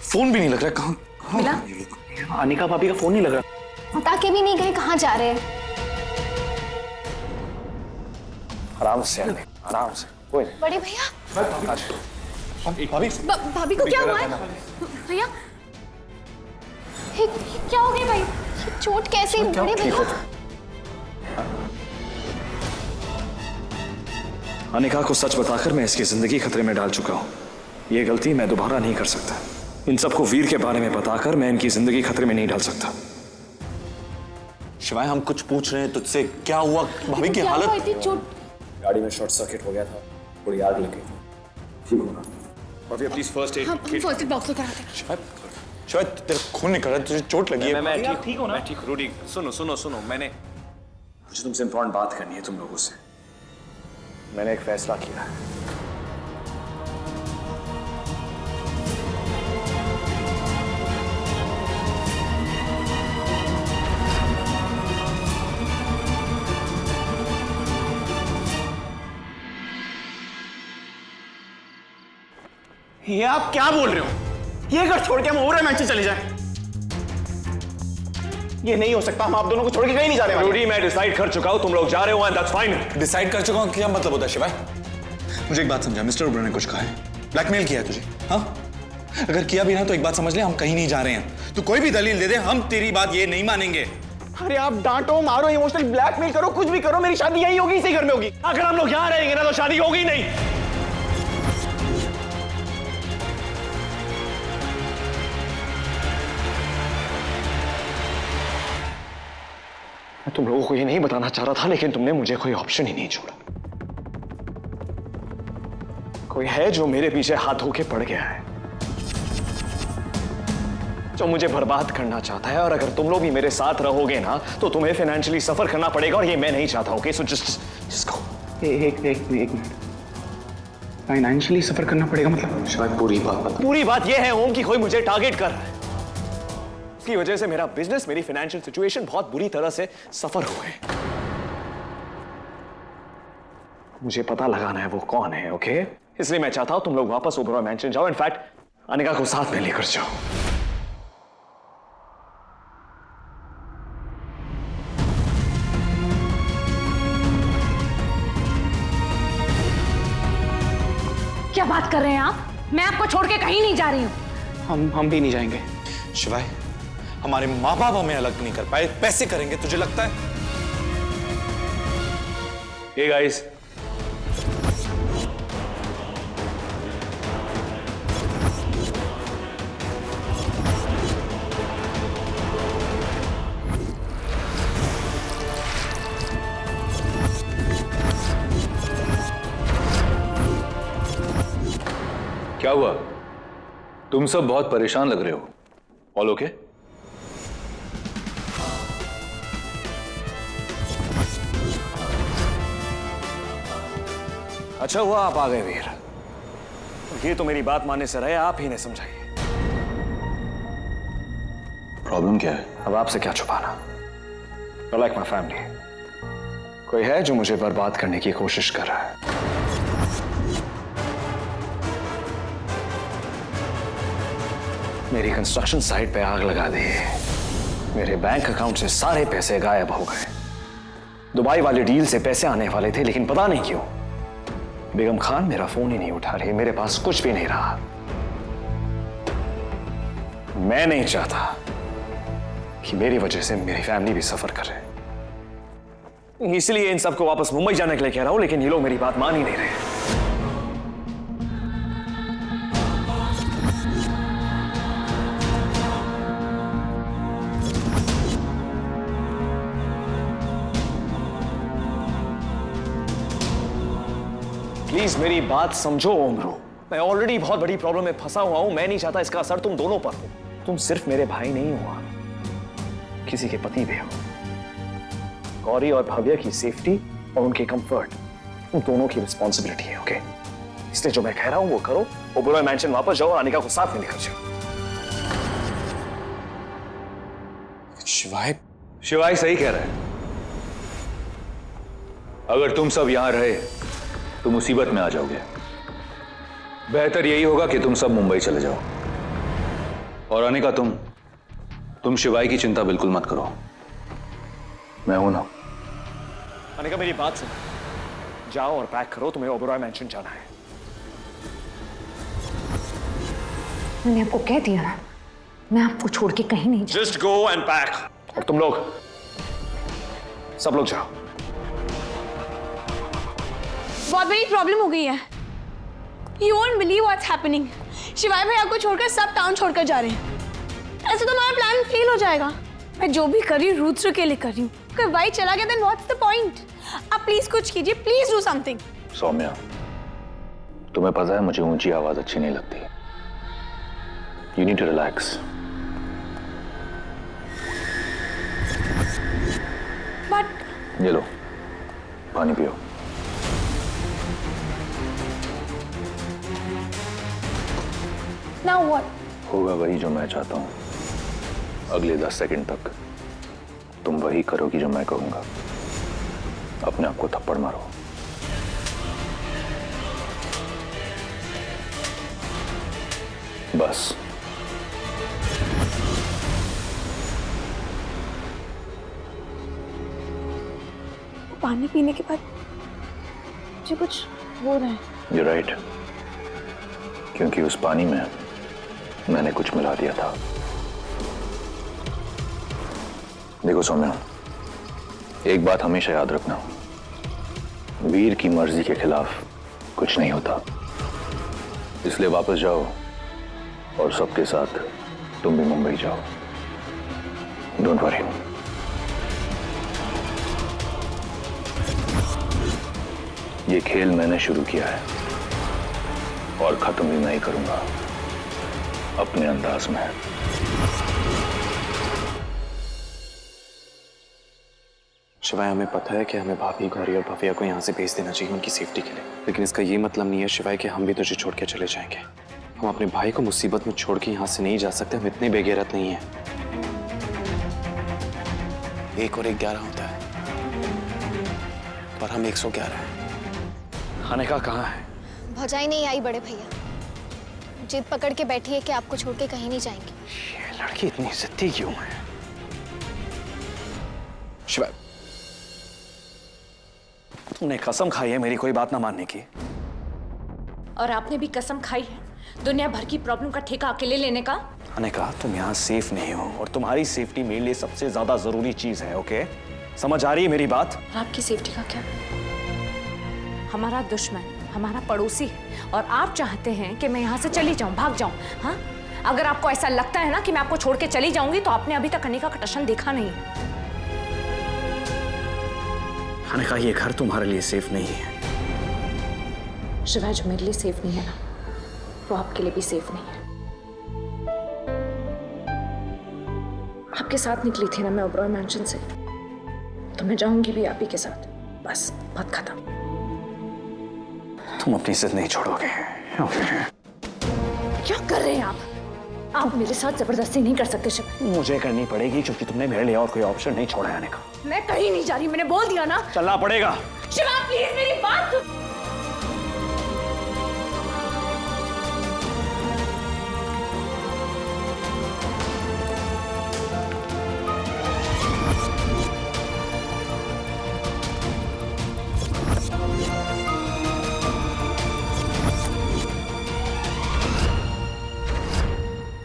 Phone भी नहीं लग रहा। कहाँ मिला? अनिका भाभी का फोन नहीं लग रहा। बता के भी नहीं गए कहाँ जा रहे हैं। आराम से आराम से, कोई नहीं। बड़े भैया, भाभी भाभी को क्या हुआ है? भैया ये क्या हो गया भाई? ये चोट कैसे? बड़े भैया अनिका को सच बताकर मैं इसकी जिंदगी खतरे में डाल चुका हूँ। ये गलती मैं दोबारा नहीं कर सकता। इन सबको वीर के बारे में बताकर मैं इनकी जिंदगी खतरे में नहीं डाल सकता। शिवाय हम कुछ पूछ रहे हैं तुझसे, क्या हुआ? भाभी की क्या हुआ? हालत? इतनी चोट? गाड़ी में शॉर्ट सर्किट हो गया था, थोड़ी आग लग गई थी। ठीक होगा। भाभी प्लीज फर्स्ट एड। हम फर्स्ट एड बॉक्स में कराते हैं। शिवाय तेरा खून निकल रहा है, तुझे चोट लगी है। मैं ठीक हूँ ना? मैं ठीक हूँ। रूडी सुनो, मैंने मुझे तुमसे इंपॉर्टेंट बात करनी है तुम लोगों से। मैंने एक फैसला किया है। ये आप क्या बोल रहे हो? ये घर छोड़ के हम ओवरऑल मैच चले जाएं? ये नहीं हो सकता। हम आप दोनों को छोड़ के कहीं नहीं जा रहे। रूडी, मैं डिसाइड कर चुका हूं, तुम लोग जा रहे हो एंड दैट्स फाइन। डिसाइड कर चुका हूँ, क्या मतलब होता है शिवाय? मुझे एक बात समझा, मिस्टर ओबरॉय ने कुछ कहा है, ब्लैकमेल किया है तुझे? हाँ, अगर किया भी ना तो एक बात समझ ले, हम कहीं नहीं जा रहे हैं। तू कोई भी दलील दे दे, हम तेरी बात ये नहीं मानेंगे। अरे आप डांटो, मारो, इमोशनल ब्लैकमेल करो, कुछ भी करो, मेरी शादी यही होगी, इसी घर में होगी। अगर हम लोग यहाँ रहेंगे ना तो शादी होगी नहीं। मैं तुम लोगों को ये नहीं बताना चाह रहा था, लेकिन तुमने मुझे कोई ऑप्शन ही नहीं छोड़ा। कोई है जो मेरे पीछे हाथ धो के पड़ गया है, जो मुझे बर्बाद करना चाहता है। और अगर तुम लोग भी मेरे साथ रहोगे ना तो तुम्हें फाइनेंशियली सफर करना पड़ेगा, और ये मैं नहीं चाहता। Okay, so just go. एक मिनट, फाइनेंशियली सफर करना पड़ेगा मतलब? शायद पूरी बात ये है ओम की कोई मुझे टारगेट कर रहा है। इसकी वजह से मेरा बिजनेस, मेरी फाइनेंशियल सिचुएशन बहुत बुरी तरह से सफर हुए। मुझे पता लगाना है वो कौन है। ओके, इसलिए मैं चाहता हूं तुम लोग वापस ओबरॉय मैंशन जाओ। इनफैक्ट अनिका को साथ में लेकर जाओ। क्या बात कर रहे हैं आप? मैं आपको छोड़ के कहीं नहीं जा रही हूँ। हम भी नहीं जाएंगे। शिवाय, हमारे माँ बाप हमें अलग नहीं कर पाए, पैसे करेंगे तुझे लगता है? ये गाइस, क्या हुआ? तुम सब बहुत परेशान लग रहे हो। All okay? अच्छा हुआ आप आ गए वीर। ये तो मेरी बात मानने से रहे, आप ही ने समझाइए। प्रॉब्लम क्या है? अब आपसे क्या छुपाना। लाइक माई फैमिली, कोई है जो मुझे बर्बाद करने की कोशिश कर रहा है। मेरी कंस्ट्रक्शन साइट पे आग लगा दी, मेरे बैंक अकाउंट से सारे पैसे गायब हो गए। दुबई वाली डील से पैसे आने वाले थे, लेकिन पता नहीं क्यों बेगम खान मेरा फोन ही नहीं उठा रही। मेरे पास कुछ भी नहीं रहा। मैं नहीं चाहता कि मेरी वजह से मेरी फैमिली भी सफर करे, इसलिए इन सबको वापस मुंबई जाने के लिए कह रहा हूं, लेकिन ये लोग मेरी बात मान ही नहीं रहे। प्लीज मेरी बात समझो ओमरू, मैं ऑलरेडी बहुत बड़ी प्रॉब्लम में फंसा हुआ हूं। मैं नहीं चाहता इसका असर तुम दोनों पर हो। तुम सिर्फ मेरे भाई नहीं हुआ, किसी के पति भी हो। गौरी और भव्य की सेफ्टी और उनके कंफर्ट उन दोनों की रिस्पॉन्सिबिलिटी है। ओके, इसलिए जो मैं कह रहा हूं वो करो। ओबरॉय मैंशन वापस जाओ और अनिका को साथ में लेकर जाओ। शिवाय सही कह रहा है। अगर तुम सब यहां रहे तो मुसीबत में आ जाओगे। बेहतर यही होगा कि तुम सब मुंबई चले जाओ। और अनिका, तुम शिवाय की चिंता बिल्कुल मत करो, मैं हूं ना। अनिका मेरी बात सुनो, जाओ और पैक करो, तुम्हें ओबेरॉय मैंशन जाना है। मैंने आपको कह दिया ना, मैं आपको छोड़ के कहीं नहीं जस्ट गो एंड पैक। और तुम लोग सब लोग जाओ। बहुत बड़ी प्रॉब्लम हो गई है। You won't believe what's happening. शिवाय भैया को छोड़कर सब टाउन छोड़कर जा रहे हैं। ऐसे तो हमारा प्लान फेल हो जाएगा। मैं जो भी कर रही हूँ रुद्र के लिए कर रही हूँ। अगर भाई चला गया then what's the point? आप प्लीज कुछ कीजिए, प्लीज डू समथिंग। सौम्या, तुम्हें पता है मुझे ऊंची आवाज अच्छी नहीं लगती। You need to relax. But ये लो, पानी पियो। now what? होगा वही जो मैं चाहता हूं। अगले 10 सेकंड तक तुम वही करोगी जो मैं कहूंगा। अपने आप को थप्पड़ मारो। बस। पानी पीने के बाद मुझे कुछ हो रहा है। You're right. क्योंकि उस पानी में मैंने कुछ मिला दिया था। देखो सौम्या, एक बात हमेशा याद रखना, वीर की मर्जी के खिलाफ कुछ नहीं होता। इसलिए वापस जाओ और सबके साथ तुम भी मुंबई जाओ। Don't worry. ये खेल मैंने शुरू किया है और खत्म भी मैं ही करूंगा, अपने अंदाज में। शिवाय, हमें पता है कि हमें भाभी, गौरी और भव्या को यहाँ से भेज देना चाहिए उनकी सेफ्टी के लिए, लेकिन इसका ये मतलब नहीं है शिवाय कि हम भी तुझे छोड़ के चले जाएंगे। हम अपने भाई को मुसीबत में छोड़ के यहाँ से नहीं जा सकते। हम इतने बेगैरत नहीं हैं। 1 और 1 11 होता है और हम 111 हैं। अनिका कहाँ है? भौजाई नहीं आई बड़े भैया। जिद पकड़ के बैठी है कि आपको छोड़ के कहीं नहीं जाएंगे। ये लड़की इतनी जिद्दी क्यों है? शिवाय, तूने कसम खाई है मेरी कोई बात ना मानने की। और आपने भी कसम खाई है दुनिया भर की प्रॉब्लम का ठेका अकेले लेने का। अनिका, तुम यहाँ सेफ नहीं हो और तुम्हारी सेफ्टी मेरे लिए सबसे ज्यादा जरूरी चीज है। ओके, समझ आ रही है मेरी बात? आपकी सेफ्टी का क्या? हमारा दुश्मन हमारा पड़ोसी है और आप चाहते हैं कि मैं यहाँ से चली जाऊँ, भाग जाऊँ। हाँ, अगर आपको ऐसा लगता है ना कि मैं आपको छोड़ के चली जाऊंगी तो आपने अभी तक अनिका का टशन देखा नहीं है। अनिका, ये घर तुम्हारे लिए सेफ नहीं है। शिवाय, जो मेरे लिए सेफ नहीं है ना, वो आपके लिए भी सेफ नहीं है। आपके साथ निकली थी ना मैं ओबेरॉय मैंशन से, तो मैं जाऊंगी भी आप ही के साथ। बस, बात खत्म। तुम अपनी जिद नहीं छोड़ोगे। क्या कर रहे हैं आप? आप मेरे साथ जबरदस्ती नहीं कर सकते शिवाय। मुझे करनी पड़ेगी क्योंकि तुमने मेरे लिए और कोई ऑप्शन नहीं छोड़ा है अनिका। मैं कहीं नहीं जा रही, मैंने बोल दिया ना। चलना पड़ेगा। शिवाय प्लीज मेरी बात सुन।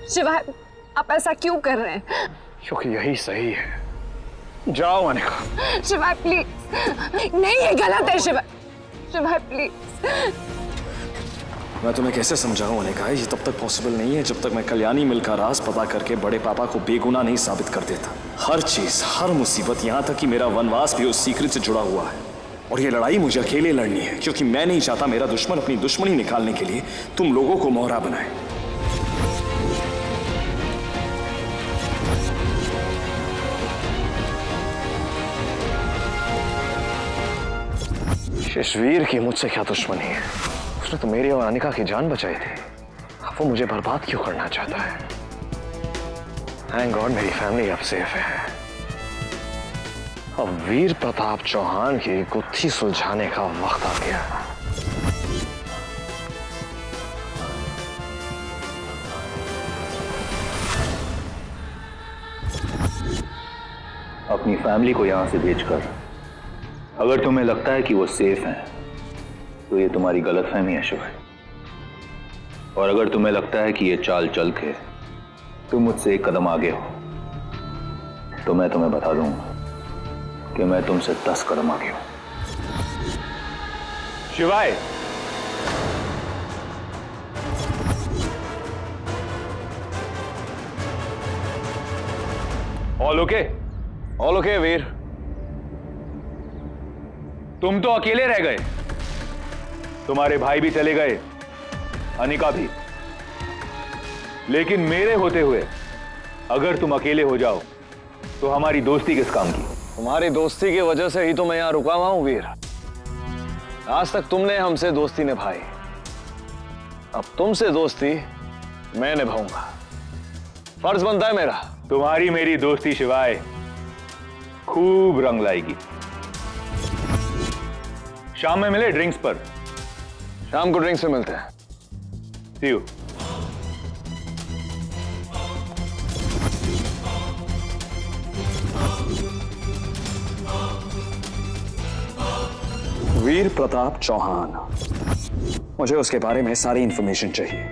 शिवाय, आप ऐसा क्यों कर रहे हैं? क्योंकि यही सही है। जाओ अनिका। शिवाय प्लीज, नहीं ये गलत है शिवाय। शिवाय प्लीज। मैं तुम्हें कैसे समझाऊं अनिका, ये तब तक पॉसिबल नहीं है जब तक मैं कल्याणी मिल का राज पता करके बड़े पापा को बेगुनाह नहीं साबित कर देता। हर चीज, हर मुसीबत, यहाँ तक कि मेरा वनवास भी उस सीक्रेट से जुड़ा हुआ है। और ये लड़ाई मुझे अकेले लड़नी है क्योंकि मैं नहीं चाहता मेरा दुश्मन अपनी दुश्मनी निकालने के लिए तुम लोगों को मोहरा बनाए। वीर की मुझसे क्या दुश्मनी है? उसने तो मेरी और अनिका की जान बचाई थी। अब वो मुझे बर्बाद क्यों करना चाहता है? थैंक गॉड मेरी फैमिली अब सेफ है। अब वीर प्रताप चौहान की गुत्थी सुलझाने का वक्त आ गया। अपनी फैमिली को यहां से भेजकर अगर तुम्हें लगता है कि वो सेफ हैं, तो ये तुम्हारी गलतफहमी है शिवाय। और अगर तुम्हें लगता है कि ये चाल चल के तुम मुझसे एक कदम आगे हो, तो मैं तुम्हें बता दूं कि मैं तुमसे 10 कदम आगे हूं। शिवाय, ऑल ओके? ऑल ओके वीर? तुम तो अकेले रह गए, तुम्हारे भाई भी चले गए, अनिका भी। लेकिन मेरे होते हुए अगर तुम अकेले हो जाओ तो हमारी दोस्ती किस काम की? तुम्हारी दोस्ती की वजह से ही तो मैं यहां रुका हुआ हूं वीर। आज तक तुमने हमसे दोस्ती निभाई, अब तुमसे दोस्ती मैं निभाऊंगा। फर्ज बनता है मेरा। तुम्हारी मेरी दोस्ती शिवाय खूब रंग लाएगी। शाम में मिले ड्रिंक्स पर। शाम को ड्रिंक्स पे मिलते हैं। See you. वीर प्रताप चौहान, मुझे उसके बारे में सारी इंफॉर्मेशन चाहिए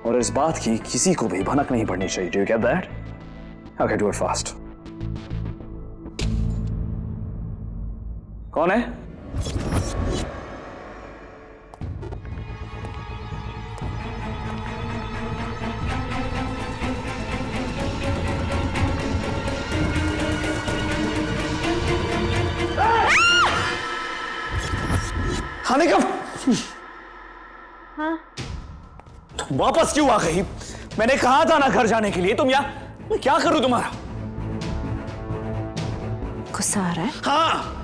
और इस बात की किसी को भी भनक नहीं पड़नी चाहिए। Do you get that? Okay, do it fast. कौन है? अनिका, हाँ? तुम वापस क्यों आ गई? मैंने कहा था ना घर जाने के लिए। तुम यहाँ, मैं क्या करूं तुम्हारा? गुस्सा आ रहा है? हाँ।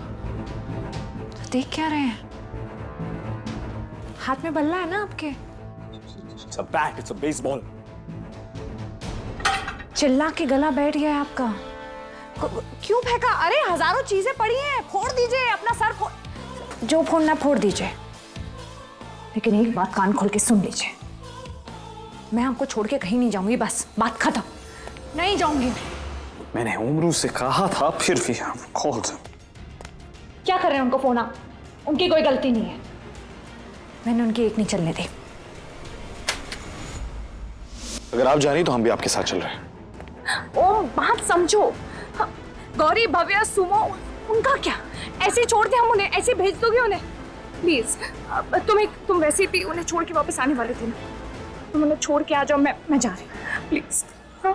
तो देख क्या रहे हैं? हाथ में बल्ला है ना आपके? It's a bat, it's a baseball. चिल्ला के गला बैठ गया है आपका। क्यों फेंका? अरे हजारों चीजें पड़ी हैं, फोड़ दीजिए अपना सर। जो फोड़ना फोड़ दीजिए, लेकिन एक बात कान खोल के सुन लीजिए, मैं आपको छोड़ के कहीं नहीं जाऊंगी। बस बात खत्म। नहीं जाऊंगी। मैंने उमरू से कहा था, फिर भी कॉल्ड। क्या कर रहे हैं उनको फोन आप? उनकी कोई गलती नहीं है। मैंने उनकी एक नहीं चलने दी। अगर आप जा रही तो हम भी आपके साथ चल रहे हैं। ओ बात समझो। गौरी, भव्या, सुमो, उनका क्या? ऐसे छोड़ दे हम उन्हें? ऐसे भेज दोगे उन्हें? प्लीज, तुम वैसे भी उन्हें छोड़ के वापस आने वाले थे ना, तुम उन्हें छोड़ के आ जाओ। मैं जा रही हूँ, प्लीज। हाँ?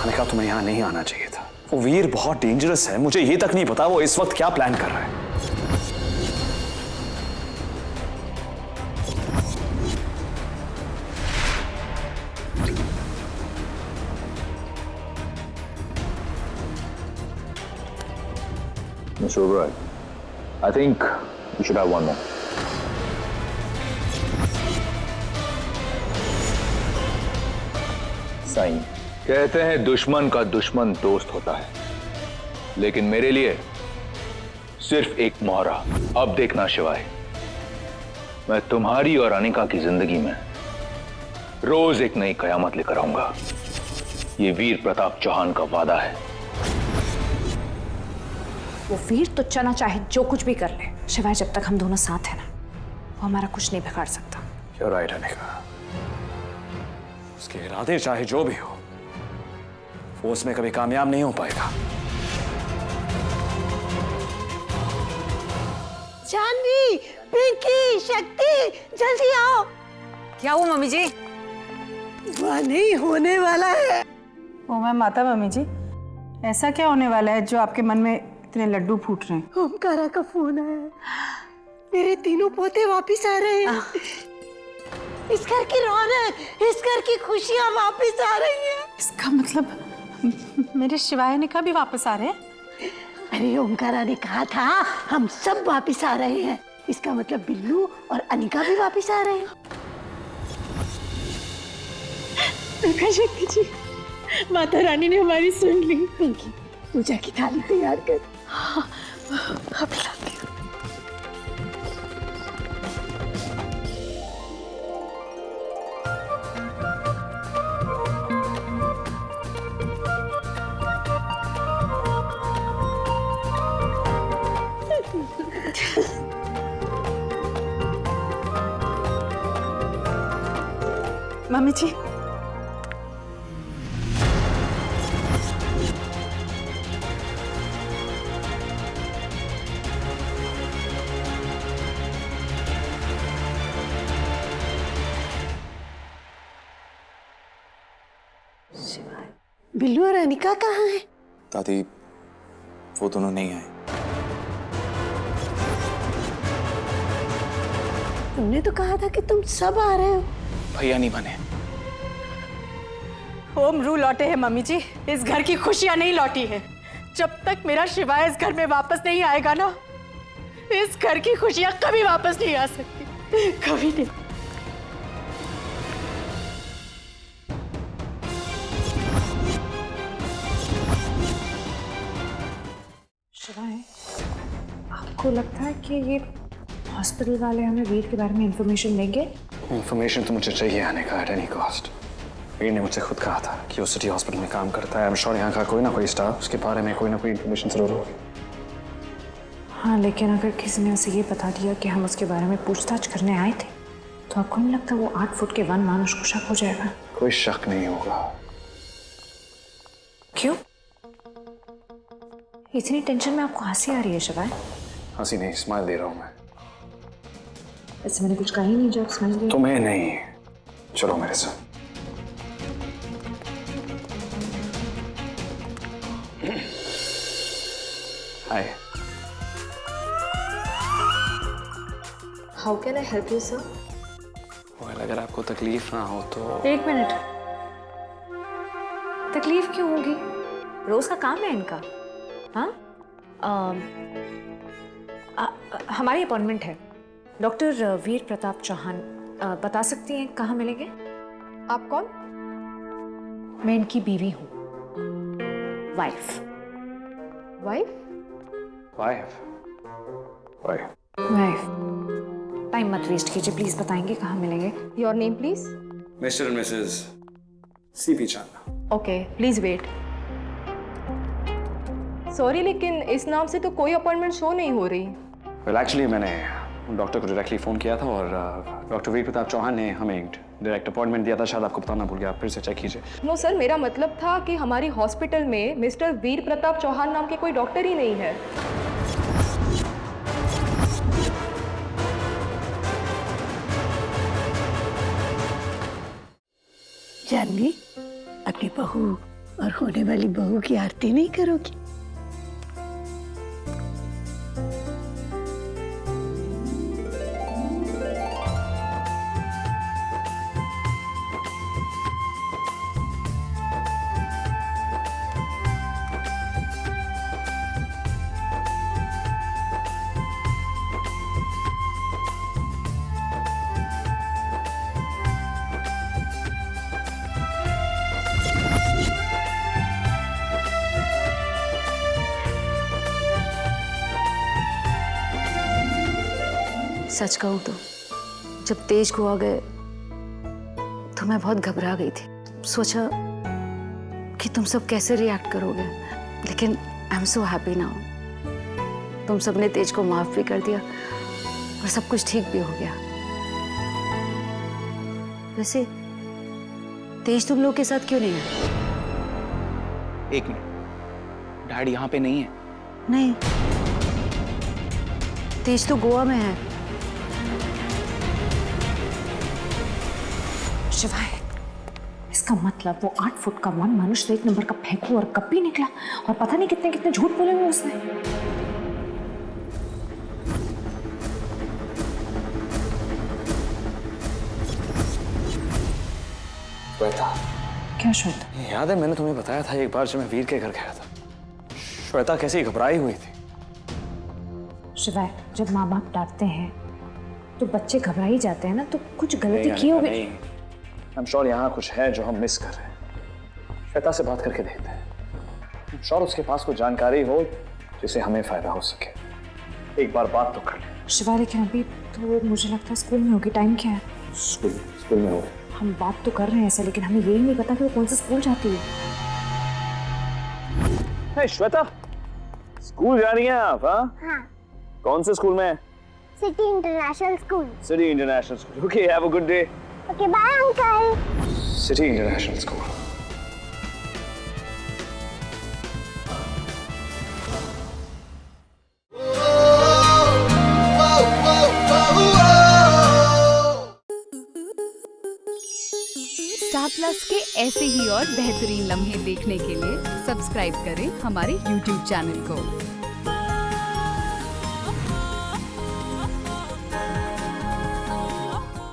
अनिका, तुम्हें यहाँ नहीं आना चाहिए था। वो वीर बहुत डेंजरस है। मुझे ये तक नहीं पता वो इस वक्त क्या प्लान कर रहा है। Mr. Oberoi, I think we should have one more. Sai, कहते हैं दुश्मन का दुश्मन दोस्त होता है, लेकिन मेरे लिए सिर्फ एक मोहरा। अब देखना शिवाय, मैं तुम्हारी और अनिका की जिंदगी में रोज एक नई कयामत लेकर आऊंगा। ये वीर प्रताप चौहान का वादा है। वो वीर तो चना चाहे जो कुछ भी कर ले, शिवाय जब तक हम दोनों साथ हैं ना, वो हमारा कुछ नहीं बिगाड़ सकता। You're right, Anika. उसके इरादे चाहे जो भी हो, वो उसमें कभी कामयाब नहीं हो पाएगा। जानवी, पिंकी, शक्ति, जल्दी आओ। क्या हुआ मम्मी जी? वह नहीं होने वाला है। ओ मैं माता मम्मी जी, ऐसा क्या होने वाला है जो आपके मन में इतने लड्डू फूट रहे हैं? ओमकारा का फोन आया, मेरे तीनों पोते वापिस आ रहे हैं। इस घर की रौनक, इस घर की खुशियां वापिस आ रही हैं। इसका मतलब मेरे शिवाय ने कभी वापस आ रहे हैं? अरे ओमकारा ने कहा था हम सब वापिस आ रहे हैं। इसका मतलब बिल्लू और अनिका भी वापिस आ रहे हैं। दुर्गा शक्ति जी, माता रानी ने हमारी सुन ली। पिंकी, पूजा की थाली तैयार कर। हाँ, अभी लाती हूँ। मम्मी जी बिल्लू और अनिका कहाँ है? दादी वो दोनों नहीं आए। तुमने तो कहा था कि तुम सब आ रहे हो। भैया नहीं बने। होम रू लौटे हैं मम्मी जी, इस घर की खुशियां नहीं लौटी हैं। जब तक मेरा शिवाय इस घर में वापस नहीं आएगा ना, इस घर की खुशियां कभी वापस नहीं आ सकती, कभी नहीं। शिवाय, आपको लगता है कि ये हॉस्पिटल वाले हमें वीर के बारे में इंफॉर्मेशन देंगे? इंफॉर्मेशन तो मुझे चाहिए आने का एट एनी कॉस्ट। वीर ने मुझसे खुद कहा था कि वो सिटी हॉस्पिटल में काम करता है। आई एम श्योर यहाँ का कोई ना कोई स्टाफ उसके बारे में कोई ना कोई इंफॉर्मेशन जरूर होगी। हाँ, लेकिन अगर किसी ने उसे ये बता दिया कि हम उसके बारे में पूछताछ करने आए थे, तो आपको नहीं लगता वो 8 फुट के वन मानुष को शक हो जाएगा? कोई शक नहीं होगा। क्यों? इतनी टेंशन में आपको हंसी आ रही है शिवाय? हंसी नहीं, स्माइल दे रहा हूँ मैं। ऐसे मैंने कुछ कहा ही नहीं जो आप स्माइल दे। तुम्हें नहीं, चलो मेरे साथ। Hi. How can I help you sir? Well, अगर आपको तकलीफ ना हो तो। 1 मिनट। तकलीफ क्यों होगी? रोज का काम है इनका। हाँ, हमारी अपॉइंटमेंट है। डॉक्टर वीर प्रताप चौहान, बता सकती हैं कहाँ मिलेंगे? आप कौन? मैं इनकी बीवी हूँ, wife. Wife? Wife? Wife. Time मत वेस्ट कीजिए, प्लीज बताएंगे कहाँ मिलेंगे? Your name please? Mister and missus CP Chanda. Okay, please wait. Sorry, लेकिन इस नाम से तो कोई अपॉइंटमेंट शो नहीं हो रही। वेल, एक्चुअली मैंने डॉक्टर को डायरेक्टली फ़ोन किया था और डॉक्टर वीर प्रताप चौहान ने हमें डायरेक्ट अपॉइंटमेंट दिया था। शायद आपको बताना भूल गया, आप फिर से चेक कीजिए। नो सर, मेरा मतलब था कि हमारी हॉस्पिटल में मिस्टर वीर प्रताप चौहान नाम के कोई डॉक्टर ही नहीं है। जानवी, अपनी बहू और होने वाली बहू की आरती नहीं करोगी? सच कहूँ तो जब तेज को आ गए तो मैं बहुत घबरा गई थी। सोचा कि तुम सब कैसे रिएक्ट करोगे, लेकिन I am so happy now. तुम सब ने तेज को माफ भी कर दिया और सब कुछ ठीक भी हो गया। वैसे तेज तुम लोग के साथ क्यों नहीं है? 1 मिनट, डैड यहाँ पे नहीं है। नहीं, तेज तो गोवा में है। शिवाय, इसका मतलब वो 8 फुट का वन मनुष्य 1 नंबर का फेंकू और कभी निकला, और पता नहीं कितने कितने झूठ बोले हुए उसने। श्वेता, क्या श्वेता? याद है मैंने तुम्हें बताया था एक बार जब मैं वीर के घर गया था, श्वेता कैसी घबराई हुई थी। शिवाय, जब माँ बाप डांटते हैं तो बच्चे घबरा ही जाते हैं ना, तो कुछ गलती की होगी। आई एम श्योर यहाँ कुछ है जो हम मिस कर रहे हैं। श्वेता से बात करके देखते हैं। आई एम श्योर उसके पास कोई जानकारी हो जिससे हमें फायदा हो सके। एक बार बात तो कर ले। शिवाय, लेकिन अभी तो मुझे लगता है स्कूल में होगी। टाइम क्या है? स्कूल में होगी। हम बात तो कर रहे हैं ऐसे, लेकिन हमें यही नहीं पता कि वो कौन सा स्कूल जाती है। hey, श्वेता, स्कूल जा रही हैं आप? हाँ। कौन से स्कूल में? City international school. City international school. Okay, have a good day. Okay, bye uncle. City international school. Star Plus के ऐसे ही और बेहतरीन लम्हे देखने के लिए सब्सक्राइब करें हमारे YouTube चैनल को।